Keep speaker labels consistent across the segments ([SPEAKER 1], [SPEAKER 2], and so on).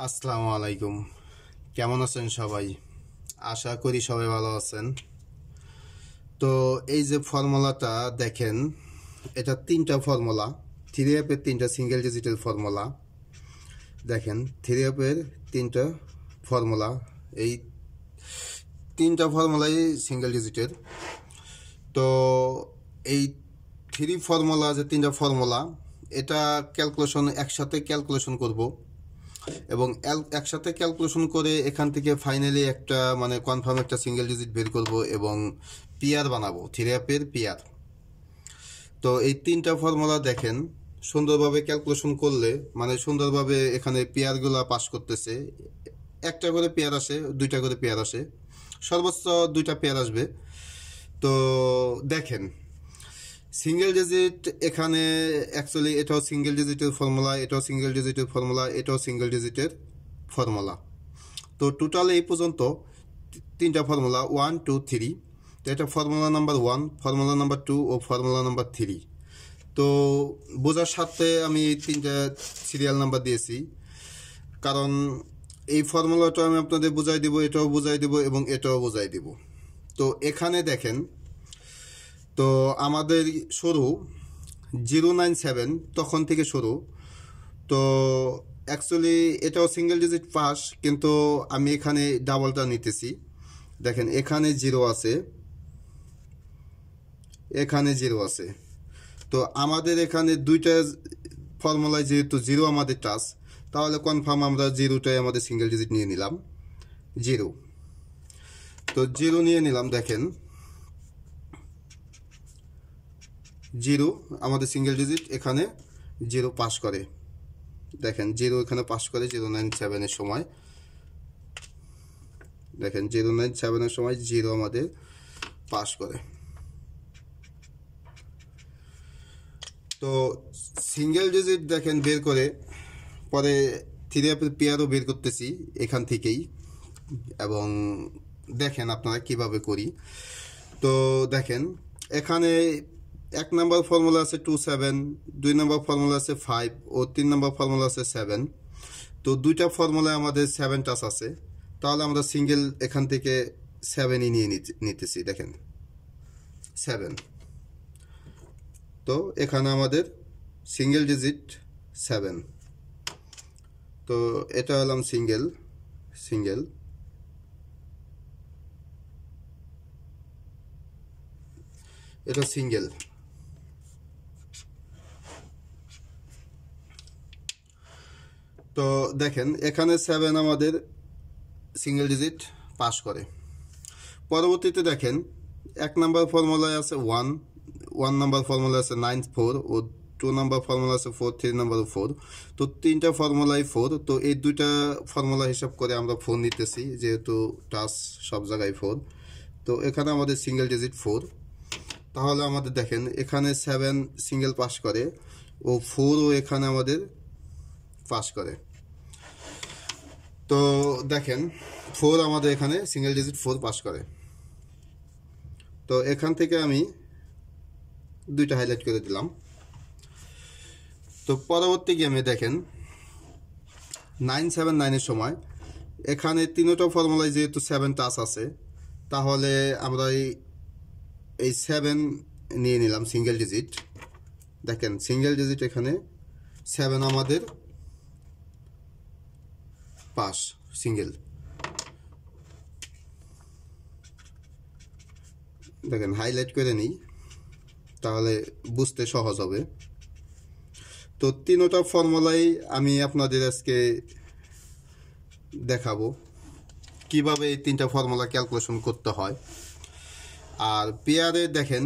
[SPEAKER 1] আসসালামু আলাইকুম। কেমন আছেন সবাই? আশা করি সবাই ভালো আছেন। তো এই যে ফর্মুলাটা দেখেন, এটা তিনটা ফর্মুলা, থ্রি অ্যাপের তিনটা সিঙ্গেল ডিজিটের ফর্মুলা। দেখেন থ্রি অ্যাপের তিনটা ফর্মুলা, এই তিনটা ফর্মুলাই সিঙ্গেল ডিজিটের। তো এই থ্রি ফর্মুলা যে তিনটা ফর্মুলা, এটা ক্যালকুলেশন একসাথে ক্যালকুলেশন করব এবং একসাথে ক্যালকুলেশন করে এখান থেকে ফাইনালি একটা মানে কনফার্ম একটা সিঙ্গেল ডিজিট বের করব এবং পিয়ার বানাবো, থ্রি অ্যাপের পিয়ার। তো এই তিনটা ফর্মুলা দেখেন সুন্দরভাবে ক্যালকুলেশন করলে মানে সুন্দরভাবে এখানে পেয়ারগুলো পাস করতেছে। একটা করে পেয়ার আসে, দুইটা করে পেয়ার আসে, সর্বোচ্চ দুইটা পেয়ার আসবে। তো দেখেন সিঙ্গেল ডিজিট এখানে অ্যাকচুয়ালি এটাও সিঙ্গেল ডিজিটের ফর্মুলা, এটাও সিঙ্গেল ডিজিটের ফর্মুলা, এটাও সিঙ্গেল ডিজিটের ফর্মুলা। তো টোটাল এই পর্যন্ত তিনটা ফর্মুলা 1 2 3। তো এটা ফর্মুলা নাম্বার 1, ফর্মুলা নাম্বার 2 ও ফর্মুলা নাম্বার 3। তো বোঝার সাথে আমি এই তিনটা সিরিয়াল নাম্বার দিয়েছি, কারণ এই ফর্মুলাটা আমি আপনাদের বুঝাই দিব, এটাও বুঝাই দিব এবং এটাও বুঝাই দিব। তো এখানে দেখেন, তো আমাদের শুরু 097 তখন থেকে শুরু। তো অ্যাকচুয়ালি এটাও সিঙ্গেল ডিজিট পাস, কিন্তু আমি এখানে ডাবলটা নিতেছি। দেখেন এখানে জিরো আছে, এখানে জিরো আছে। তো আমাদের এখানে দুইটা ফর্মুলায় যেহেতু জিরো আমাদের টাচ, তাহলে কনফার্ম আমরা জিরোটাই আমাদের সিঙ্গেল ডিজিট নিয়ে নিলাম, জিরো। তো জিরো নিয়ে নিলাম। দেখেন জিরো আমাদের সিঙ্গেল ডিজিট, এখানে জিরো পাস করে। দেখেন জিরো এখানে পাস করে 097-এর সময়। দেখেন 097-এর সময় জিরো আমাদের পাস করে। তো সিঙ্গেল ডিজিট দেখেন বের করে পরে থ্রি অ্যাপের পেয়ারও বের করতেছি এখান থেকেই, এবং দেখেন আপনারা কিভাবে করি। তো দেখেন এখানে এক নম্বর ফর্মুলা আছে 27, দুই নম্বর ফর্মুলা আছে 5 ও 3 নম্বর ফর্মুলা আছে 7। তো দুইটা ফর্মুলায় আমাদের 7 টাচ আছে, তাহলে আমরা সিঙ্গেল এখান থেকে 7ই নিয়ে নিতেছি। দেখেন 7। তো এখানে আমাদের সিঙ্গেল ডিজিট 7। তো এটা হলাম সিঙ্গেল, সিঙ্গেল। এটা সিঙ্গেল। তো দেখেন এখানে 7 আমাদের সিঙ্গেল ডিজিট পাস করে। পরবর্তীতে দেখেন এক নাম্বার ফর্মুলায় আছে 1, 1 নাম্বার ফর্মুলা আছে 9 4 ও 2 নাম্বার ফর্মুলা আছে 4, 3 নাম্বার 4। তো তিনটা ফর্মুলাই 4। তো এই দুইটা ফর্মুলা হিসাব করে আমরা 4 নিতেছি, যেহেতু টাচ সব জায়গায় 4। তো এখানে আমাদের সিঙ্গেল ডিজিট 4। তাহলে আমাদের দেখেন এখানে 7 সিঙ্গেল পাস করে ও 4ও এখানে আমাদের পাস করে। তো দেখেন 4 আমাদের এখানে সিঙ্গেল ডিজিট 4 পাস করে। তো এখান থেকে আমি দুইটা হাইলাইট করে দিলাম। তো পরবর্তী গেমে দেখেন 979-এর সময় এখানে তিনটা ফর্মুলায় যেহেতু 7 টাচ আছে, তাহলে আমরা এই 7 নিয়ে নিলাম সিঙ্গেল ডিজিট। দেখেন সিঙ্গেল ডিজিট এখানে 7 আমাদের পাস, সিঙ্গেল। দেখেন হাইলাইট করে নিই, তাহলে বুঝতে সহজ হবে। তো তিনটা ফর্মুলাই আমি আপনাদের আজকে দেখাবো কিভাবে এই তিনটা ফর্মুলা ক্যালকুলেশন করতে হয়। আর পেয়ারে দেখেন,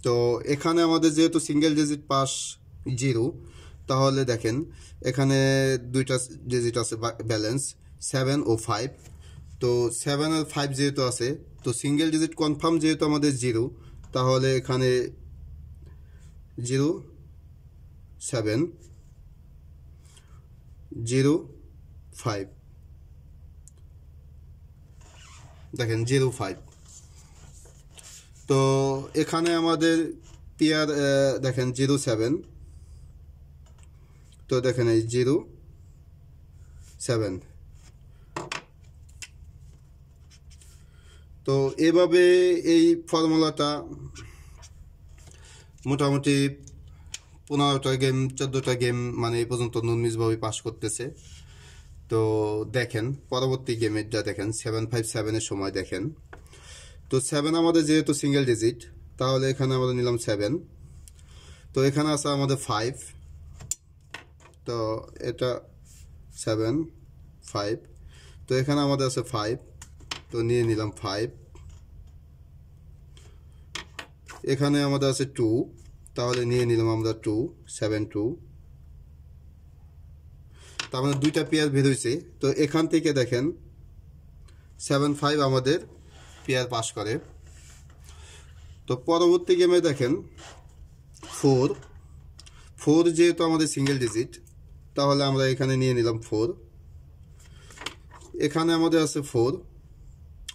[SPEAKER 1] তো এখানে আমাদের যেহেতু সিঙ্গেল ডিজিট পাস জিরো, তাহলে দেখেন এখানে দুইটা ডিজিট আছে ব্যালেন্স 7 ও 5। তো 7 আর 5 যেহেতু আছে, তো সিঙ্গেল ডিজিট কনফার্ম যেহেতু আমাদের জিরো, তাহলে এখানে 0 7 0 5। দেখেন 0 5। তো এখানে আমাদের পেয়ার দেখেন 0 7। তো দেখেন এই 0 7। তো এভাবে এই ফর্মুলাটা মোটামুটি 15টা গেম 14টা গেম মানে এই পর্যন্ত নুনমিসভাবে পাস করতেছে। তো দেখেন পরবর্তী গেমের যা দেখেন 757-এর সময় দেখেন। তো 7 আমাদের যেহেতু সিঙ্গেল ডিজিট, তাহলে এখানে আমরা নিলাম 7। তো এখানে আছে আমাদের 5, তো এটা 7 5। তো এখানে আমাদের আছে 5, তো নিয়ে নিলাম 5। এখানে আমাদের আছে 2, তাহলে নিয়ে নিলাম আমরা 2 7 2। তার মানে দুইটা পেয়ার বের হয়েছে। তো এখান থেকে দেখেন 7 5 আমাদের পেয়ার পাস করে। তো পরবর্তী গেমে দেখেন 4 যেহেতু আমাদের সিঙ্গেল ডিজিট, তাহলে আমরা এখানে নিয়ে নিলাম 4। এখানে আমাদের আছে 4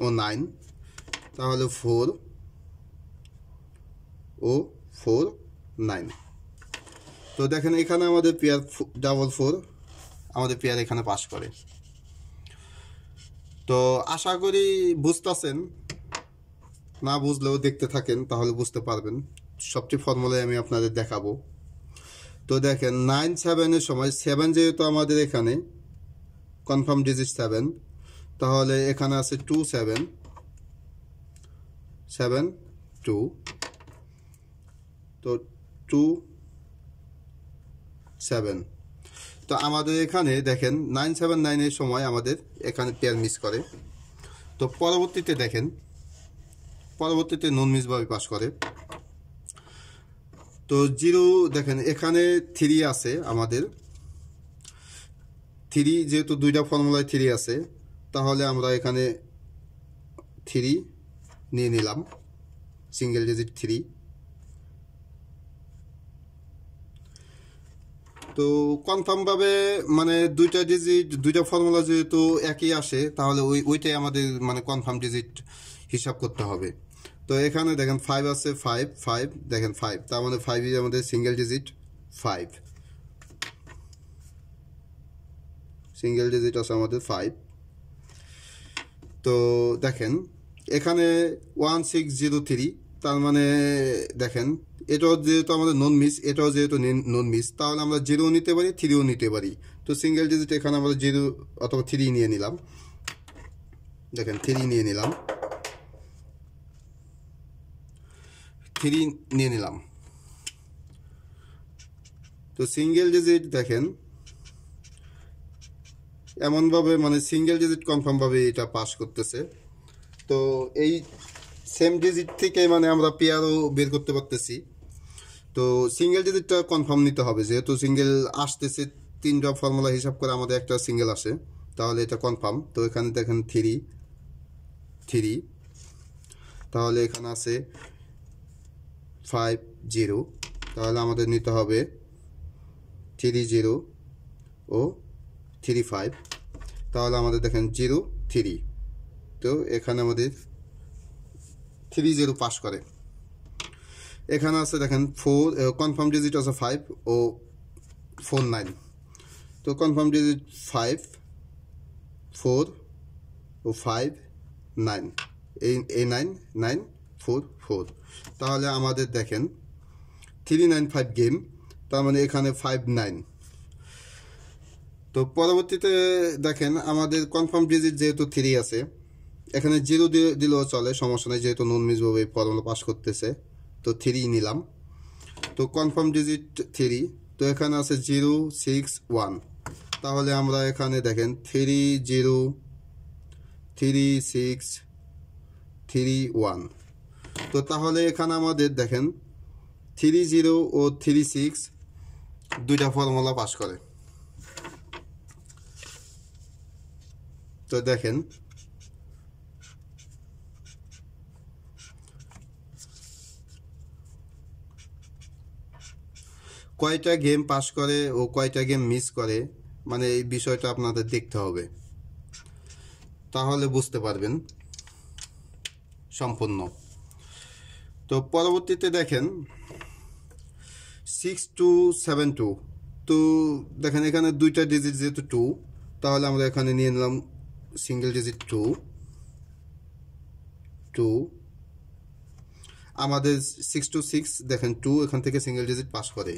[SPEAKER 1] ও 9, তাহলে 4 ও 4 9। তো দেখেন এখানে আমাদের পেয়ার 4 আমাদের পেয়ার এখানে পাস করে। তো আশা করি বুঝতেছেন, না বুঝলেও দেখতে থাকেন তাহলে বুঝতে পারবেন। সবটি ফর্মুলায় আমি আপনাদের দেখাবো। তো দেখেন 9 7-এর সময় 7 যেহেতু আমাদের এখানে কনফার্ম ডিজিট 7, তাহলে এখানে আছে 2 7 7 2। তো 2 7। তো আমাদের এখানে দেখেন 979-এর সময় আমাদের এখানে পেয়ার মিস করে। তো পরবর্তীতে দেখেন পরবর্তীতে নন মিসভাবে পাস করে। তো 0 দেখেন এখানে 3 আছে আমাদের। 3 যেহেতু দুইটা ফর্মুলায় 3 আছে, তাহলে আমরা এখানে 3 নিয়ে নিলাম, সিঙ্গেল ডিজিট 3। তো কনফার্মভাবে মানে দুইটা ডিজিট দুইটা ফর্মুলা যেহেতু একই আসে, তাহলে ওইটাই আমাদের মানে কনফার্ম ডিজিট হিসাব করতে হবে। তো এখানে দেখেন 5 আছে, 5 5 দেখেন 5, তার মানে 5 আমাদের সিঙ্গেল ডিজিট 5, সিঙ্গেল ডিজিট আছে আমাদের 5। তো দেখেন এখানে 1603, তার মানে দেখেন এটাও যেহেতু আমাদের নন মিস, এটাও যেহেতু নন মিস, তাহলে আমরা 0 নিতে পারি, 3ও নিতে পারি। তো সিঙ্গেল ডিজিট এখানে আমরা 0 অথবা 3 নিয়ে নিলাম। দেখেন 3 নিয়ে নিলাম, 3 নিয়ে নিলাম। তো সিঙ্গেল ডিজিট দেখেন এমনভাবে মানে সিঙ্গেল ডিজিট কনফার্মভাবে এটা পাস করতেছে। তো এই সেম ডিজিট থেকে মানে আমরা পেয়ারও বের করতে পারতেছি। তো সিঙ্গেল ডিজিটটা কনফার্ম নিতে হবে, যেহেতু সিঙ্গেল আসতেছে 3টা ফর্মুলা হিসাব করে আমাদের একটা সিঙ্গেল আসে, তাহলে এটা কনফার্ম। তো এখানে দেখেন 3 3, তাহলে এখানে আছে 5 0, তাহলে আমাদের নিতে হবে 3 0 ও 3 5, তাহলে আমাদের দেখেন 0 3। তো এখানে আমাদের 3 0 পাস করে। এখানে আছে দেখেন 4 কনফার্ম ডিজিট আছে 5 ও 4 9। তো কনফার্ম ডিজিট 5 4 ও 5 9, এই 9 9 4 4। তাহলে আমাদের দেখেন 395 গেম, তার মানে এখানে 5 9। তো পরবর্তীতে দেখেন আমাদের কনফার্ম ডিজিট যেহেতু 3 আছে, এখানে 0 দিলেও চলে, সমস্যা নেই, যেহেতু নন মিসভাবে ফর্মুলা পাস করতেছে। তো 3 নিলাম। তো কনফার্ম ডিজিট 3, তো এখানে আছে 0 6 1, তাহলে আমরা এখানে দেখেন 3 0 3 6 3 1। তো তাহলে এখানে আমাদের দেখেন 3 0 ও 3 6 দুইটা ফর্মুলা পাস করে। তো দেখেন কয়টা গেম পাস করে ও কয়টা গেম মিস করে, মানে এই বিষয়টা আপনাদের দেখতে হবে, তাহলে বুঝতে পারবেন সম্পূর্ণ। তো পরবর্তীতে দেখেন 6 2 7 2। তো দেখেন এখানে দুইটা ডিজিট যেহেতু 2, তাহলে আমরা এখানে নিয়ে নিলাম সিঙ্গেল ডিজিট 2 আমাদের 6 to 6 দেখেন 2 এখান থেকে সিঙ্গেল ডিজিট পাস করে।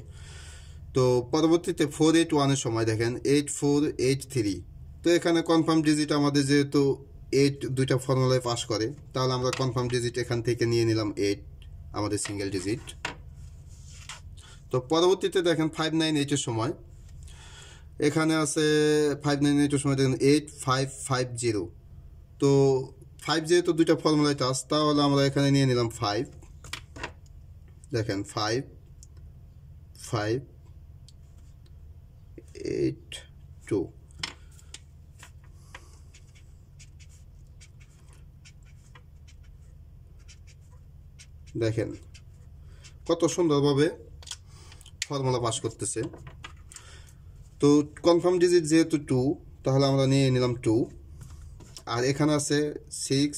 [SPEAKER 1] তো পরবর্তীতে 481 এর সময় দেখেন 8483, তো এখানে কনফার্ম ডিজিট আমাদের যেহেতু 8 দুইটা ফর্মুলায় পাস করে, তাহলে আমরা কনফার্ম ডিজিট এখান থেকে নিয়ে নিলাম 8 আমাদের সিঙ্গেল ডিজিট। তো পরবর্তীতে দেখেন 598 এর সময় এখানে আছে 598 এর সময় দেখেন 8550, তো 5 যেহেতু দুইটা ফর্মুলায় টাচ, তাহলে আমরা এখানে নিয়ে নিলাম 5, দেখেন 5 5 8 2। দেখেন কত সুন্দরভাবে ফর্মুলা পাস করতেছে। তো কনফার্ম ডিজিট যেহেতু 2, তাহলে আমরা নিয়ে নিলাম 2, আর এখানে আছে 6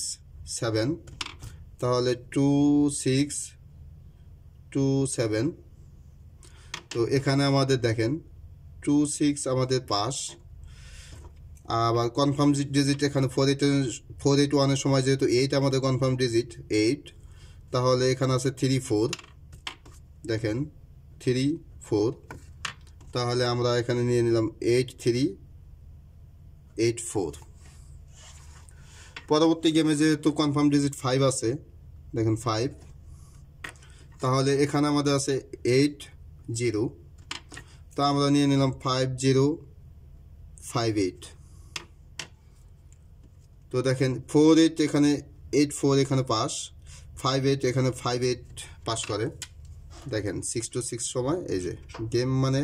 [SPEAKER 1] 7, তাহলে 2 6 2 7। তো এখানে আমাদের দেখেন 2 6 আমাদের পাস। আবার কনফার্ম ডিজিট এখানে 481 এর সময় যেহেতু 8 আমাদের কনফার্ম ডিজিট 8, তাহলে এখানে আছে 3 4, দেখেন 3 4, তাহলে আমরা এখানে নিয়ে নিলাম 8 3 8 4। পরবর্তী গেমে যেহেতু কনফার্ম ডিজিট 5 আছে, দেখেন 5, তাহলে এখানে আমাদের আছে 8 0, তা আমরা নিয়ে নিলাম 5 0 5 8। তো দেখেন 4 8 এখানে 8 4 এখানে পাস, 5 8 এখানে 5 8 পাস করে। দেখেন 6 to 6 সময় এই যে গেম মানে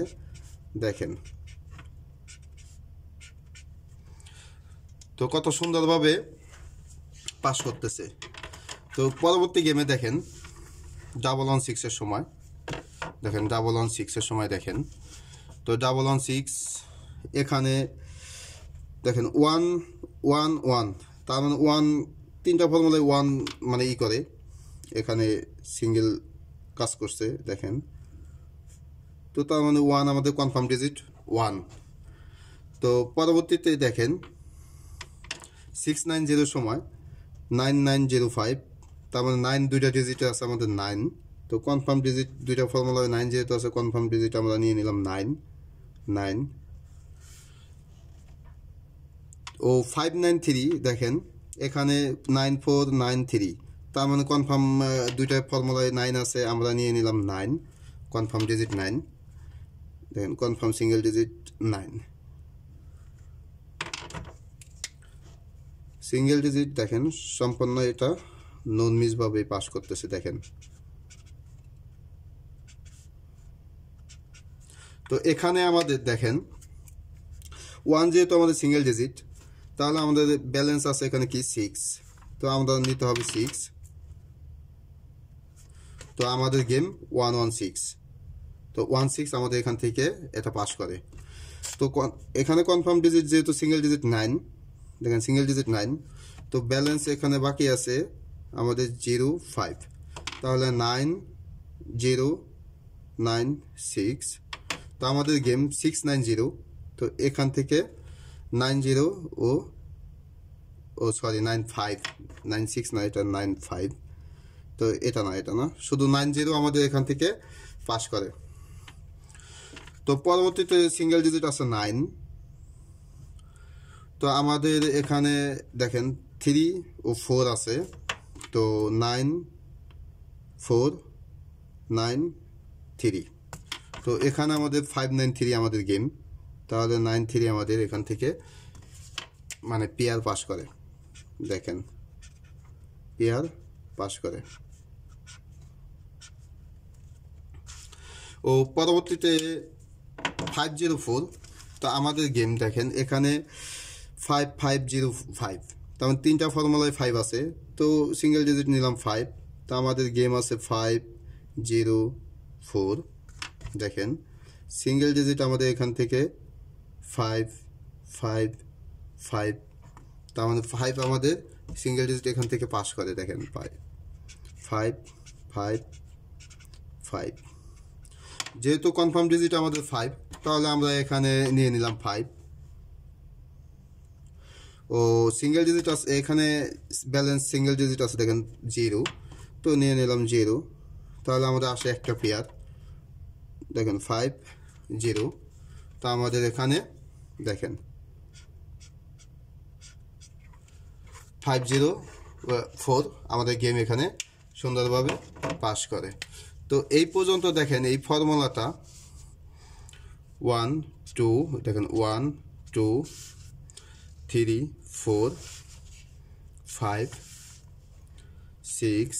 [SPEAKER 1] দেখেন তো কত সুন্দরভাবে পাস করতেছে। তো পরবর্তী গেমে দেখেন 116 এর সময়, দেখেন 116 এর সময় দেখেন, তো 116 এখানে দেখেন 1 1 1, তার মানে 1 তিনটা ফর্মুলায় 1 মানে করে এখানে সিঙ্গেল কাজ করছে দেখেন। তো তার মানে 1 আমাদের কনফার্ম ডিজিট 1। তো পরবর্তীতে দেখেন 690 সময় 9905, তার মানে 9 দুইটা ডিজিট আছে আমাদের 9, তো কনফার্ম ডিজিট দুইটা ফর্মুলায় 9 যেহেতু আছে, কনফার্ম ডিজিট আমরা নিয়ে নিলাম 9 9। ও 593 দেখেন এখানে 9493, তার মানে কনফার্ম দুইটা ফর্মুলায় 9 আছে, আমরা নিয়ে নিলাম 9 কনফার্ম ডিজিট 9, দেখেন confirm single digit 9 single digit. দেখেন সম্পূর্ণ এটা নন মিস ভাবে পাস করতেছে দেখেন। তো এখানে আমাদের দেখেন 1 যেহেতু আমাদের সিঙ্গেল ডিজিট, তাহলে আমাদের ব্যালেন্স আছে এখানে কি 6, তো আমরা নিতে হবে 6, তো আমাদের গেম 116, তো 16 আমাদের এখান থেকে এটা পাস করে। তো এখানে কনফার্ম ডিজিট যেহেতু সিঙ্গেল ডিজিট 9, দেখেন সিঙ্গেল ডিজিট 9, তো ব্যালেন্স এখানে বাকি আছে আমাদের 0 5, তাহলে 9 0 9 6, তো আমাদের গেম 690, তো এখান থেকে 90 ও সরি 95 96 না, এটা 95, তো এটা না শুধু 90 আমাদের এখান থেকে পাস করে। তো পরবর্তীতে সিঙ্গেল ডিজিট আছে 9, তো আমাদের এখানে দেখেন 3 ও 4 আছে, তো 9 4 9 3, তো এখানে আমাদের 593 আমাদের গেম, তাহলে 93 আমাদের এখান থেকে মানে পেয়ার পাস করে, দেখেন পেয়ার পাস করে। ও পরবর্তীতে 504, তো আমাদের গেম দেখেন এখানে 5505, তার মানে তিনটা ফর্মুলায় 5 আছে, তো সিঙ্গেল ডিজিট নিলাম 5, তো আমাদের গেম আছে 504, দেখেন সিঙ্গেল ডিজিট আমাদের এখান থেকে 5 5 5, তার মানে 5 আমাদের সিঙ্গেল ডিজিট এখান থেকে পাস করে, দেখেন 5 5 5 5, যেহেতু কনফার্ম ডিজিট আমাদের 5, তাহলে আমরা এখানে নিয়ে নিলাম 5, ও সিঙ্গেল ডিজিট আছে এখানে, ব্যালেন্স সিঙ্গেল ডিজিট আছে দেখেন 0, তো নিয়ে নিলাম 0। তাহলে আমাদের আসে একটা পেয়ার দেখেন 5 0। তো আমাদের এখানে দেখেন 504 আমাদের গেম এখানে সুন্দরভাবে পাস করে। তো এই পর্যন্ত দেখেন এই ফর্মুলাটা 1 2 দেখেন 1 2 3 4 5 6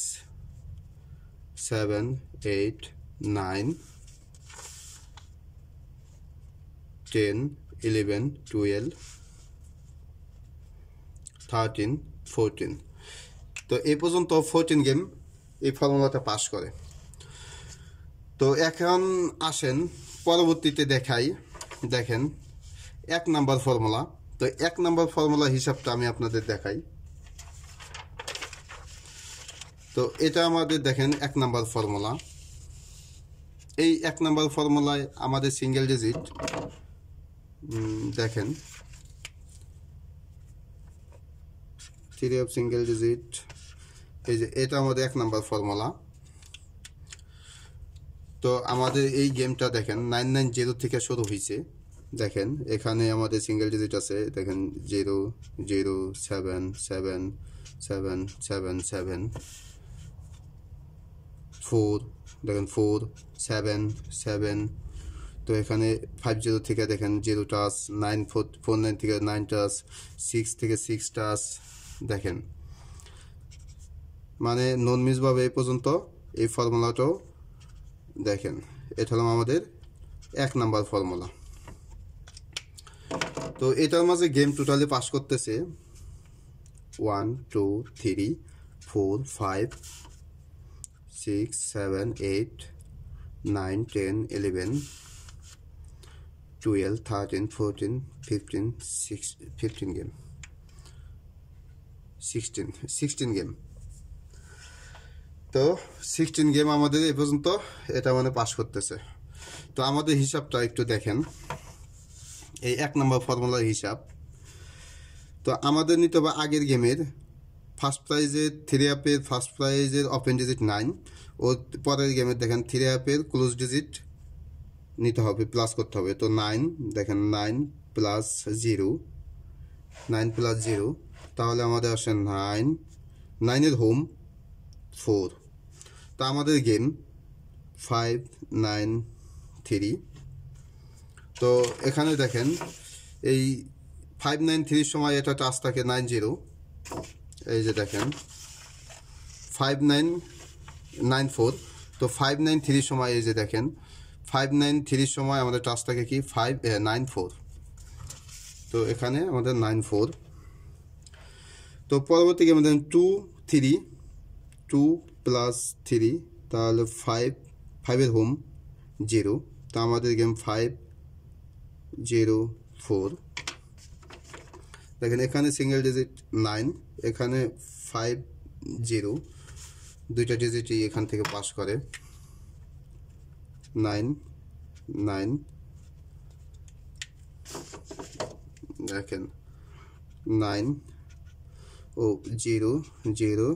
[SPEAKER 1] 7 8 9 10 11 12 13 14। তো এই পর্যন্ত 14 গেম এই ফর্মুলাটা পাস করে। তো এখন আসেন পরবর্তীতে দেখাই, দেখেন 1 নাম্বার ফর্মুলা। তো 1 নাম্বার ফর্মুলা হিসাবটা আমি আপনাদের দেখাই। তো এটা আমাদের দেখেন 1 নাম্বার ফর্মুলা। এই 1 নাম্বার ফর্মুলায় আমাদের সিঙ্গেল ডিজিট দেখেন 3 অফ সিঙ্গেল ডিজিট, এই যে এটা আমাদের 1 নাম্বার ফর্মুলা। তো আমাদের এই গেমটা দেখেন 990 থেকে শুরু হয়েছে। দেখেন এখানে আমাদের সিঙ্গেল ডিজিট আছে দেখেন 0 0 7 7 7 7 7 4 দেখেন 4 7 7। তো এখানে 50 থেকে দেখেন 0 টাচ, 949 থেকে 9 টাচ, 6 থেকে 6 টাচ। দেখেন মানে নন মিসভাবে এই পর্যন্ত এই ফর্মুলাটাও দেখেন, এটা হলো আমাদের 1 নাম্বার ফর্মুলা। তো এটার মাঝে গেম টোটালি পাস করতেছে 1 2 3 4 5 6 7 8 9 10 11 12 13 14 15 15 গেম 16 গেম। তো 16 গেম আমাদের এ পর্যন্ত এটা মানে পাস করতেছে। তো আমাদের হিসাবটা একটু দেখেন, এই 1 নম্বর ফর্মুলার হিসাব। তো আমাদের নিতে হবে আগের গেমের ফার্স্ট প্রাইজের 3 অ্যাপের ফার্স্ট প্রাইজের ওপেন ডিজিট 9, ও পরের গেমের দেখেন 3 অ্যাপের ক্লোজ ডিজিট নিতে হবে, প্লাস করতে হবে। তো 9 দেখেন 9 প্লাস 0 9 প্লাস 0, তাহলে আমাদের আসে 9 9 এর হোম 4। তো আমাদের গেম 5 9 3। তো এখানে দেখেন এই 593 সময় এটা টাচ থাকে 90, এই যে দেখেন 5994। তো 593 সময় এই যে দেখেন 593 সময় আমাদের টাচ থাকে কি 594। তো এখানে আমাদের 94। তো পরবর্তী গেম আমাদের 2 3 2 প্লাস 3, তাহলে 5 এর হোম 0। তো আমাদের গেম 5 0 4। দেখেন এখানে সিঙ্গেল ডিজিট 9, এখানে 5 0, দুইটা ডিজিটই এখান থেকে পাস করে 9 9। দেখেন 9 ও 0 0,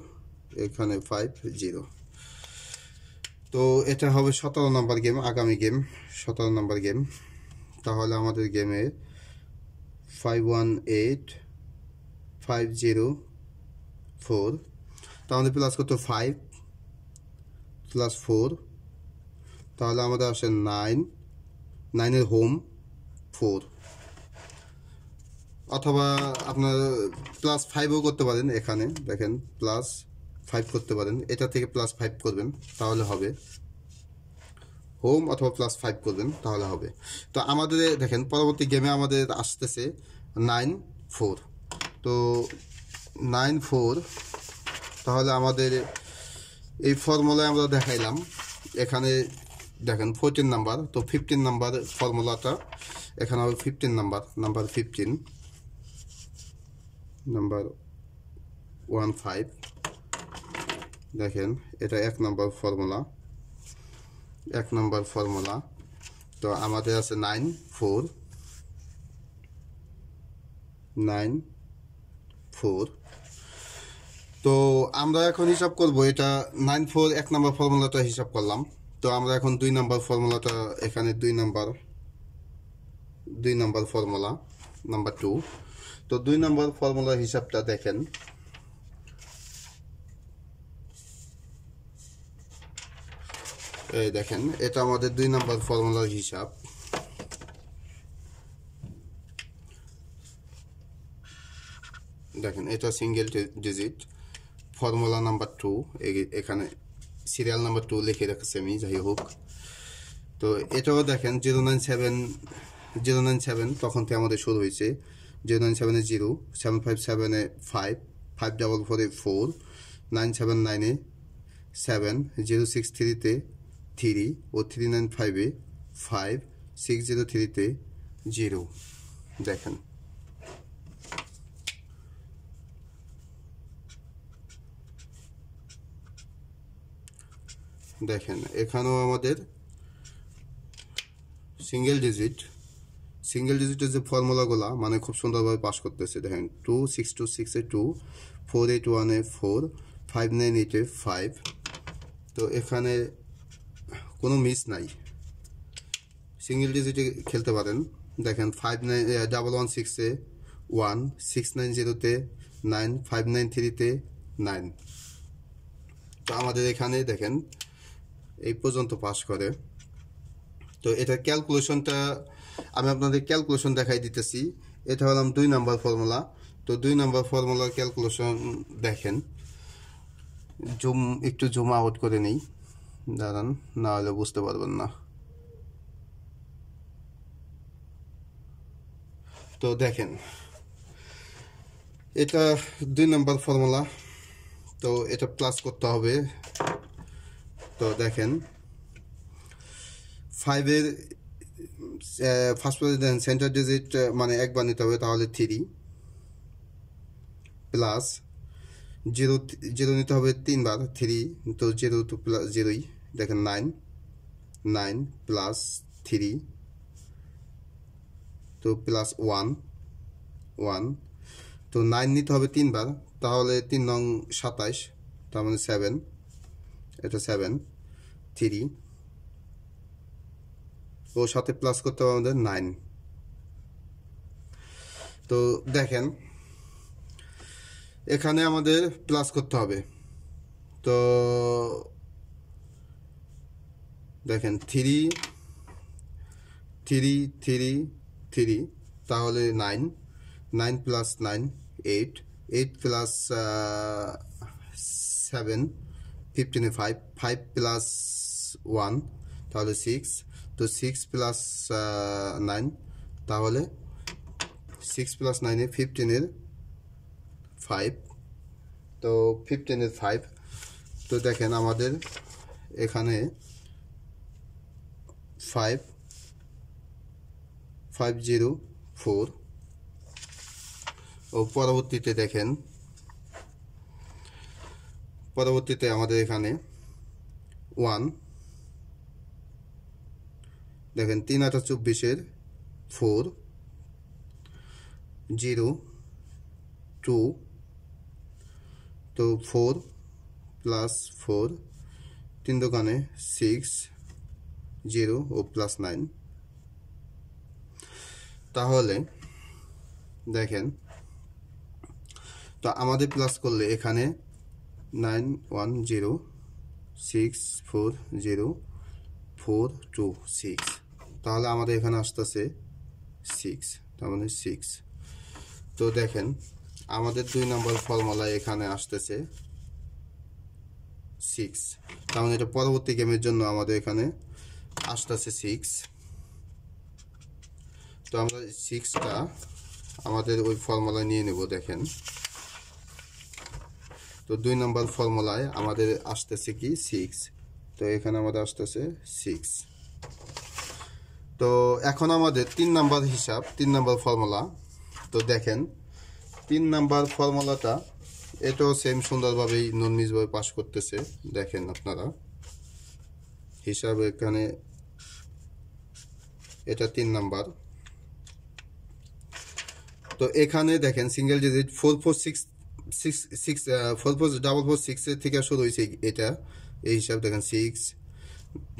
[SPEAKER 1] এখানে 5 0। তো এটা হবে 17 নম্বর গেম, আগামী গেম 17 নম্বর গেম। তাহলে আমাদের গেমে 518 504, তো আমাদের প্লাস করতে 5 প্লাস 4, তাহলে আমাদের আসে 9 9 এর হোম 4। অথবা আপনার প্লাস 5ও করতে পারেন, এখানে দেখেন প্লাস 5 করতে পারেন, এটা থেকে প্লাস 5 করবেন তাহলে হবে হোম, অথবা প্লাস 5 করবেন তাহলে হবে। তো আমাদের দেখেন পরবর্তী গেমে আমাদের আসতেছে 9 4। তো 9 4, তাহলে আমাদের এই ফর্মুলায় আমরা দেখাইলাম এখানে দেখেন 14 নাম্বার। তো 15 নাম্বার ফর্মুলাটা এখানে হবে 15 নাম্বার 15 নাম্বার 15। দেখেন এটা 1 নাম্বার ফর্মুলা 1 নাম্বার ফর্মুলা। তো আমাদের আছে 9 4 9 4। তো আমরা এখন হিসাব করব, এটা 9-4 এক নাম্বার ফর্মুলাটা হিসাব করলাম। তো আমরা এখন 2 নাম্বার ফর্মুলাটা, এখানে 2 নাম্বার ফর্মুলা নাম্বার 2। তো 2 নাম্বার ফর্মুলার হিসাবটা দেখেন। এই দেখেন, এটা আমাদের 2 নাম্বার ফর্মুলার হিসাব। দেখেন, এটা সিঙ্গেল ডিজিট ফর্মুলা নাম্বার 2, এখানে সিরিয়াল নাম্বার 2 লিখে রাখছি আমি, যাই হোক। তো এটাও দেখেন 097 তখন থেকে আমাদের শুরু হয়েছে। 097-এ 0, 757-এ 5, 544-এ 4, 979-এ 7, 063-তে 3 ও 395-এ 5, 603-তে 0। দেখেন, এখানেও আমাদের সিঙ্গেল ডিজিটের যে ফর্মুলাগুলো মানে খুব সুন্দরভাবে পাস করতেছে। দেখেন, 2626-এ 2, 481-এ 4, 598-এ 5। তো এখানে কোনো মিস নাই, সিঙ্গেল ডিজিটে খেলতে পারেন। দেখেন, 116-এ 1, 690-তে 9, 593-তে 9। তো আমাদের এখানে দেখেন এই পর্যন্ত পাস করে। তো এটা ক্যালকুলেশনটা আমি আপনাদের ক্যালকুলেশন দেখাই দিতেছি। এটা হলাম 2 নাম্বার ফর্মুলা। তো 2 নাম্বার ফর্মুলার ক্যালকুলেশন দেখেন, একটু জুম আউট করে নেই, দাঁড়ান, না হলে বুঝতে পারবেন না। তো দেখেন, এটা 2 নাম্বার ফর্মুলা। তো এটা প্লাস করতে হবে। তো দেখেন, 5-এর ফার্স্ট পজিশন সেন্টার ডিজিট মানে একবার নিতে হবে, তাহলে 3 প্লাস 0 নিতে হবে 3 বার, 3 তো 0 তো প্লাস 0ই। দেখেন, 9 প্লাস 3 তো প্লাস 1 তো 9 নিতে হবে 3 বার, তাহলে 3 নং 27, তার মানে 7, এটা 7 3 ও সাথে প্লাস করতে হবে আমাদের 9। তো দেখেন, এখানে আমাদের প্লাস করতে হবে। তো দেখেন, 3 তাহলে 9 প্লাস 9 8 প্লাস 7 15-এ 5 প্লাস 1 তাহলে 6। তো 6 প্লাস 9 তাহলে 6 প্লাস 9-এ 15-এর 5, তো 15-এর 5। তো দেখেন, আমাদের এখানে 504 ও পরবর্তীতে দেখেন, আমাদের এখানে 1, দেখেন 3-24-এর 4, 0 2 তো 4 প্লাস 4 3 দোকানে 6 0 ও প্লাস 9। তাহলে দেখেন, তো আমাদের প্লাস করলে এখানে 91064042 তাহলে আমাদের এখানে আসতেছে 6, তার মানে 6। তো দেখেন, আমাদের 2 নাম্বার ফর্মুলায় এখানে আসতেছে 6, তার মানে এটা পরবর্তী গেমের জন্য আমাদের এখানে আসতেছে 6। তো আমরা 6টা আমাদের ওই ফর্মুলায় নিয়ে নেব। দেখেন, তো 2 নাম্বার ফর্মুলায় আমাদের আসতেছে কি 6, তো এখানে আমাদের আসতেছে 6। তো এখন আমাদের 3 নাম্বার হিসাব, 3 নাম্বার ফর্মুলা। তো দেখেন, 3 নাম্বার ফর্মুলাটা এটাও সেম সুন্দরভাবেই নর্মিজভাবে পাস করতেছে। দেখেন আপনারা হিসাব, এখানে এটা 3 নাম্বার। তো এখানে দেখেন সিঙ্গেল ডিজিট 446 এর থেকে শুরু হয়েছে এটা, এই হিসাব দেখেন 6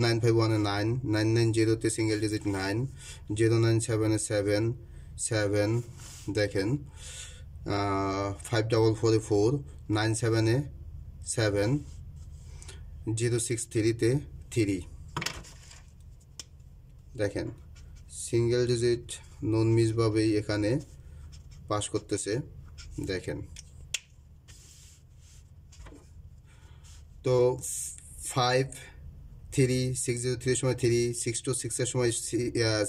[SPEAKER 1] 951 এ 9 990 তে সিঙ্গেল ডিজিট 9 097 এ 7 7 দেখেন 544 এ 4 97 এ 7 063 তে 3 দেখেন সিঙ্গেল ডিজিট নন মিস ভাবেই এখানে পাস করতেছে দেখেন। তো 5 3 603 এর সময় 3 626 এর সময়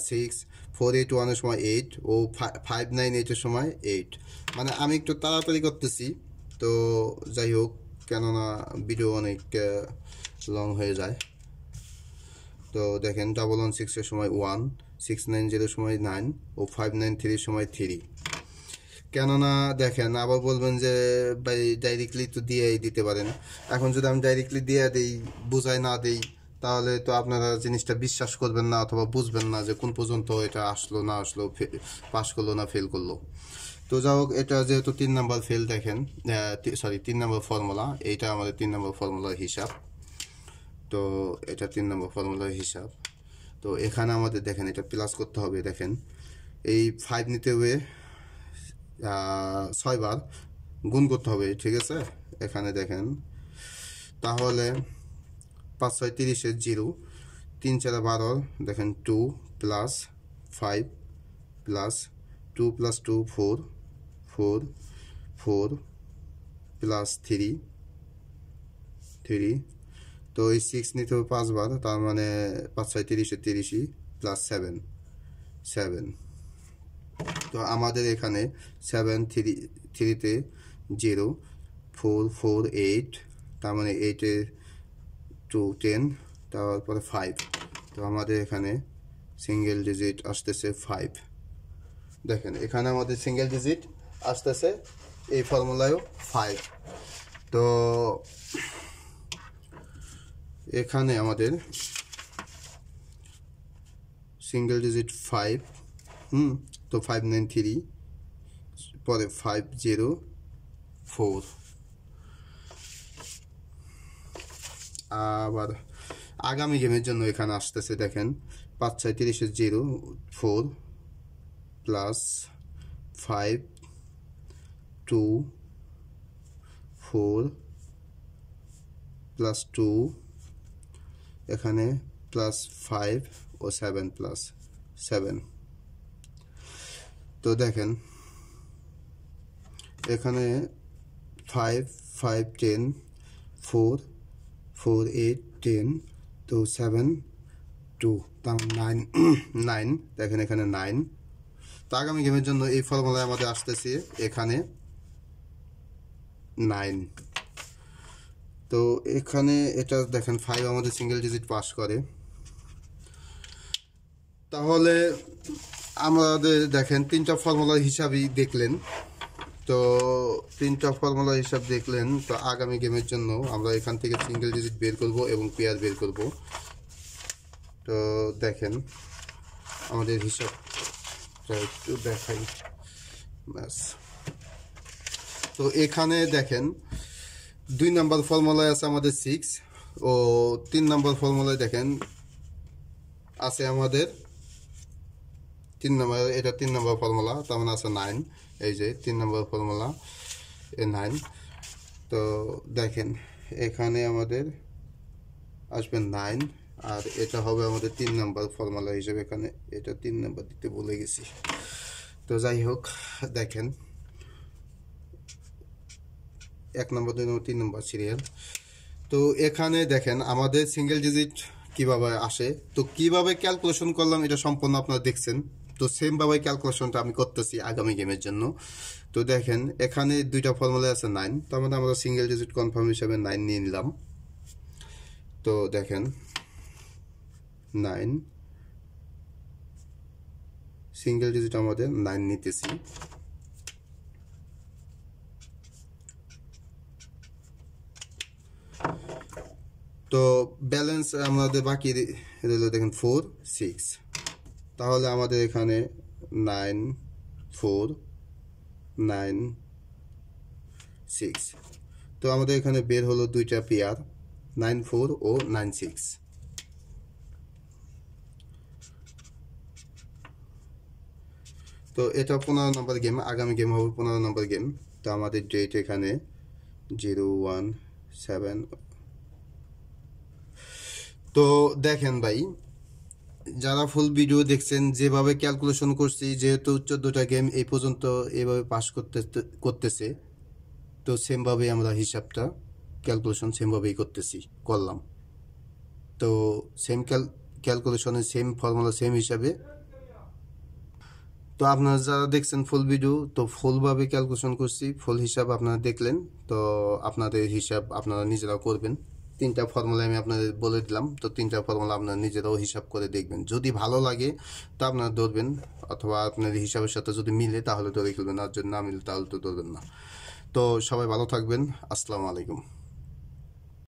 [SPEAKER 1] 6 481 এর সময় 8 ও 598 এর সময় 8। মানে আমি একটু তাড়াতাড়ি করতেছি, তো যাই হোক কেননা ভিডিও অনেক লং হয়ে যায়। তো দেখেন 116 এর সময় 1 690 এর সময় 9 ও 593 এর সময় 3। কেননা দেখেন আবার বলবেন যে ভাই ডাইরেক্টলি তো দিয়েই দিতে পারেন, এখন যদি আমি ডাইরেক্টলি দিয়ে দিই বুঝাই না দিই তাহলে তো আপনারা জিনিসটা বিশ্বাস করবেন না অথবা বুঝবেন না যে কোন পর্যন্ত এটা আসলো না আসলো, পাস করলো না ফেল করলো। তো যাই হোক এটা যেহেতু 3 নাম্বার ফেল দেখেন, সরি 3 নাম্বার ফর্মুলা, এইটা আমাদের 3 নাম্বার ফর্মুলার হিসাব। তো এটা 3 নম্বর ফর্মুলার হিসাব। তো এখানে আমাদের দেখেন এটা প্লাস করতে হবে, দেখেন এই 5 নিতে হবে 6 বার গুণ করতে হবে, ঠিক আছে। এখানে দেখেন তাহলে 5 6 30 এর 0 3 4 12 দেখেন 2 প্লাস 5 প্লাস 2 প্লাস 2 4 4 4 প্লাস 3 3। তো এই 6 নিতে হবে 5 বার, তার মানে 5 6 30 এর 30 প্লাস 7 7। তো আমাদের এখানে 7 3 তে 0 4 4 8, তার মানে 8 এ 2 10, তারপরে 5। তো আমাদের এখানে সিঙ্গেল ডিজিট আসতেছে 5। দেখেন এখানে আমাদের সিঙ্গেল ডিজিট আসতেছে এই ফর্মুলায়ও 5। তো এখানে আমাদের সিঙ্গেল ডিজিট 5, তো 593 পরে 504। আবার আগামী গেমের জন্য এখানে আসতেছে দেখেন 5 6 30 এর 0 4 প্লাস 5 2 4 প্লাস 2, এখানে প্লাস 5 ও 7 প্লাস 7। তো দেখেন এখানে 5 5 10 4 4 8 10, তো 7 2, তার 9 9 দেখেন এখানে 9। তো আগামী গেমের জন্য এই ফর্মুলায় আমাদের আসতেছে এখানে 9। তো এখানে এটা দেখেন 5 আমাদের সিঙ্গেল ডিজিট পাস করে। তাহলে আমাদের দেখেন 3টা ফর্মুলার হিসাবই দেখলেন। তো 3টা ফর্মুলার হিসাব দেখলেন। তো আগামী গেমের জন্য আমরা এখান থেকে সিঙ্গেল ডিজিট বের করব এবং পেয়ার বের করব। তো দেখেন আমাদের হিসাবটা একটু দেখাই ব্যাস। তো এখানে দেখেন 2 নম্বর ফর্মুলায় আছে আমাদের 6 ও 3 নম্বর ফর্মুলায় দেখেন আছে আমাদের 3 নম্বর, এটা 3 নম্বর ফর্মুলা, তার মানে আছে 9, এই যে 3 নম্বর ফর্মুলা এ 9। তো দেখেন এখানে আমাদের আসবে 9 আর এটা হবে আমাদের 3 নম্বর ফর্মুলা হিসেবে, এখানে এটা 3 নম্বর দিতে ভুলে গেছি। তো যাই হোক দেখেন 1 নম্বর 2 নম্বর 3 নম্বর সিরিয়াল। তো এখানে দেখেন আমাদের সিঙ্গেল ডিজিট কিভাবে আসে, তো কিভাবে ক্যালকুলেশন করলাম এটা সম্পূর্ণ আপনারা দেখছেন। তো সেম ভাবে ক্যালকুলেশনটা আমি করতেছি আগামী গেমের জন্য। তো দেখেন এখানে 2টা ফর্মুলা আছে 9, তার মানে আমরা সিঙ্গেল ডিজিট কনফার্ম হিসেবে 9 নিয়ে নিলাম। তো দেখেন 9 সিঙ্গেল ডিজিট আমাদের 9 নিতেছি। তো ব্যালেন্স আমাদের বাকি রইল দেখেন 4 6, তাহলে আমাদের এখানে 9 4 9 6। তো আমাদের এখানে বের হলো দুইটা পেয়ার 9 4 ও 9 6। তো এটা 15 নম্বর গেম, আগামী গেম হবে 15 নম্বর গেম। তো আমাদের ডেট এখানে 017। তো দেখেন ভাই, যারা ফুল ভিডিও দেখছেন, যেভাবে ক্যালকুলেশন করছি, যেহেতু 14টা গেম এই পর্যন্ত এভাবে পাস করতেছে, তো সেমভাবেই আমরা হিসাবটা ক্যালকুলেশন সেমভাবেই করলাম। তো সেম ক্যালকুলেশনের সেম ফর্মুলা সেম হিসাবে। তো আপনারা যারা দেখছেন ফুল ভিডিও, তো ফুলভাবে ক্যালকুলেশন করছি, ফুল হিসাব আপনারা দেখলেন। তো আপনাদের হিসাব আপনারা নিজেরাও করবেন। 3টা ফর্মুলা আমি আপনাদের বলে দিলাম, তো 3টা ফর্মুলা আপনারা নিজেরাও হিসাব করে দেখবেন। যদি ভালো লাগে তো আপনারা ধরবেন, অথবা আপনাদের হিসাবের সাথে যদি মিলে তাহলে ধরে খেলবেন, আর যদি না মিলে তাহলে তো ধরবেন না। তো সবাই ভালো থাকবেন। আসসালামু আলাইকুম।